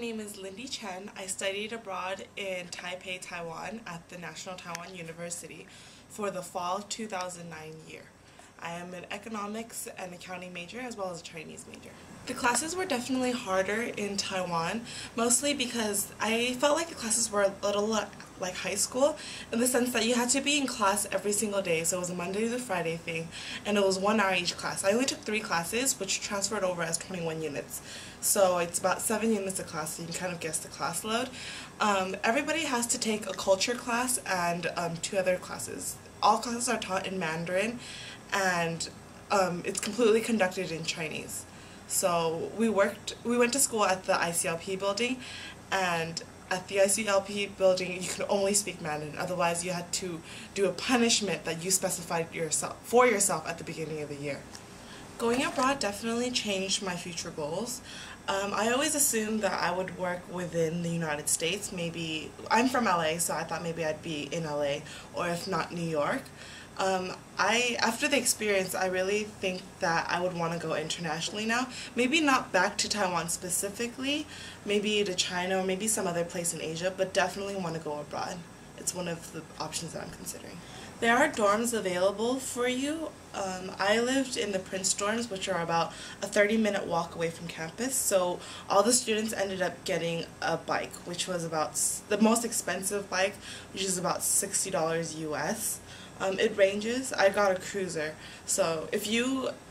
name is Lindy Chen. I studied abroad in Taipei, Taiwan at the National Taiwan University for the fall 2009 year. I am an economics and accounting major as well as a Chinese major. The classes were definitely harder in Taiwan, mostly because I felt like the classes were a little like high school in the sense that you had to be in class every single day. So it was a Monday to Friday thing, and it was 1 hour each class. I only took 3 classes, which transferred over as 21 units. So it's about 7 units a class, so you can kind of guess the class load. Everybody has to take a culture class and 2 other classes. All classes are taught in Mandarin, and it's completely conducted in Chinese. So we went to school at the ICLP building, and at the ICLP building you could only speak Mandarin, otherwise you had to do a punishment that you specified for yourself at the beginning of the year. Going abroad definitely changed my future goals. I always assumed that I would work within the United States. Maybe, I'm from LA, so I thought maybe I'd be in LA, or if not New York. After the experience, I really think that I would want to go internationally now. Maybe not back to Taiwan specifically, maybe to China or maybe some other place in Asia, but definitely want to go abroad. It's one of the options that I'm considering. There are dorms available for you. I lived in the Prince dorms, which are about a 30-minute walk away from campus, so all the students ended up getting a bike, which was about the most expensive bike, which is about $60 US. It ranges. I got a cruiser, so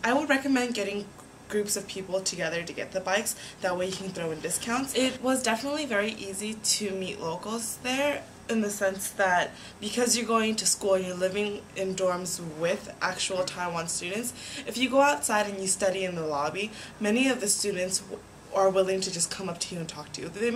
I would recommend getting groups of people together to get the bikes, that way you can throw in discounts. It was definitely very easy to meet locals there, in the sense that because you're going to school and you're living in dorms with actual Taiwan students, if you go outside and you study in the lobby, many of the students are willing to just come up to you and talk to you. They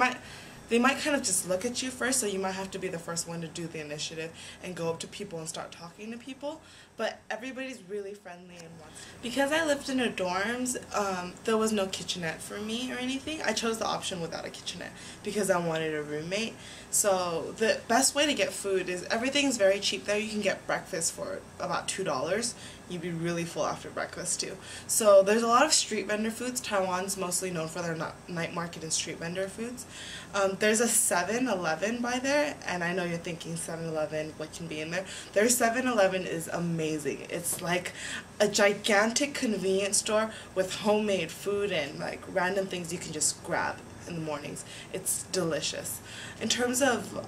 might kind of just look at you first, so you might have to be the first one to do the initiative and go up to people and start talking to people, but everybody's really friendly and wants to. Because I lived in a dorms, there was no kitchenette for me or anything. I chose the option without a kitchenette because I wanted a roommate. So the best way to get food is, everything's very cheap there. You can get breakfast for about $2. You'd be really full after breakfast too. So there's a lot of street vendor foods. Taiwan's mostly known for their night market and street vendor foods. There's a 7-Eleven by there, and I know you're thinking 7-Eleven, what can be in there? Their 7-Eleven is amazing. It's like a gigantic convenience store with homemade food and like random things you can just grab in the mornings. It's delicious. In terms of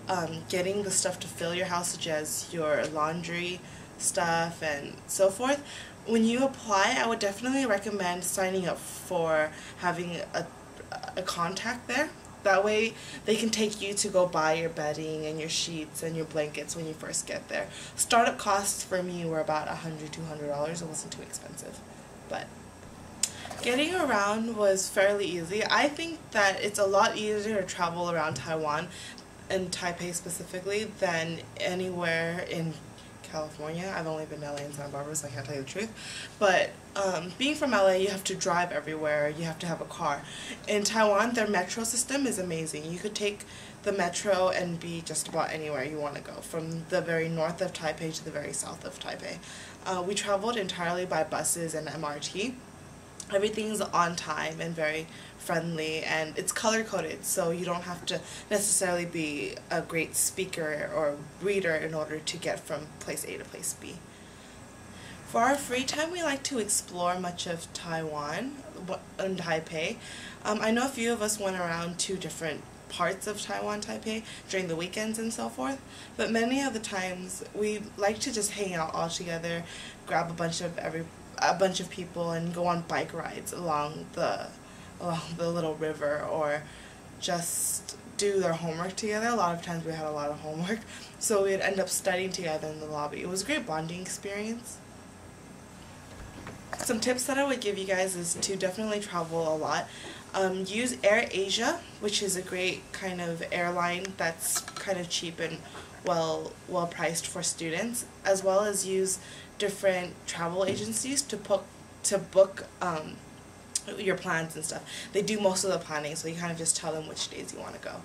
getting the stuff to fill your house, such as your laundry stuff and so forth, when you apply, I would definitely recommend signing up for having a contact there. That way they can take you to go buy your bedding and your sheets and your blankets when you first get there. Startup costs for me were about $100–200. It wasn't too expensive, but getting around was fairly easy. I think that it's a lot easier to travel around Taiwan, and Taipei specifically, than anywhere in California. I've only been to LA and Santa Barbara, so I can't tell you the truth. But being from LA, you have to drive everywhere. You have to have a car. In Taiwan, their metro system is amazing. You could take the metro and be just about anywhere you want to go, from the very north of Taipei to the very south of Taipei. We traveled entirely by buses and MRT. Everything's on time and very friendly, and it's color-coded, so you don't have to necessarily be a great speaker or reader in order to get from place A to place B. For our free time, we like to explore much of Taiwan and Taipei. I know a few of us went around to different parts of Taiwan, Taipei, during the weekends and so forth, but many of the times we like to just hang out all together, grab a bunch of people and go on bike rides along the little river, or just do their homework together. A lot of times we had a lot of homework, so we'd end up studying together in the lobby. It was a great bonding experience. Some tips that I would give you guys is to definitely travel a lot. Use Air Asia, which is a great kind of airline that's kind of cheap and well priced for students, as well as use different travel agencies to book your plans and stuff. They do most of the planning, so you kind of just tell them which days you want to go.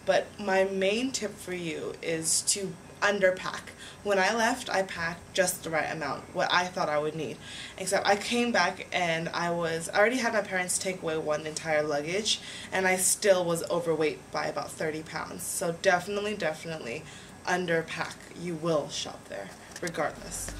But my main tip for you is to underpack. When I left, I packed just the right amount, what I thought I would need. Except I came back and I already had my parents take away one entire luggage, and I still was overweight by about 30 pounds. So definitely underpack. You will shop there, regardless.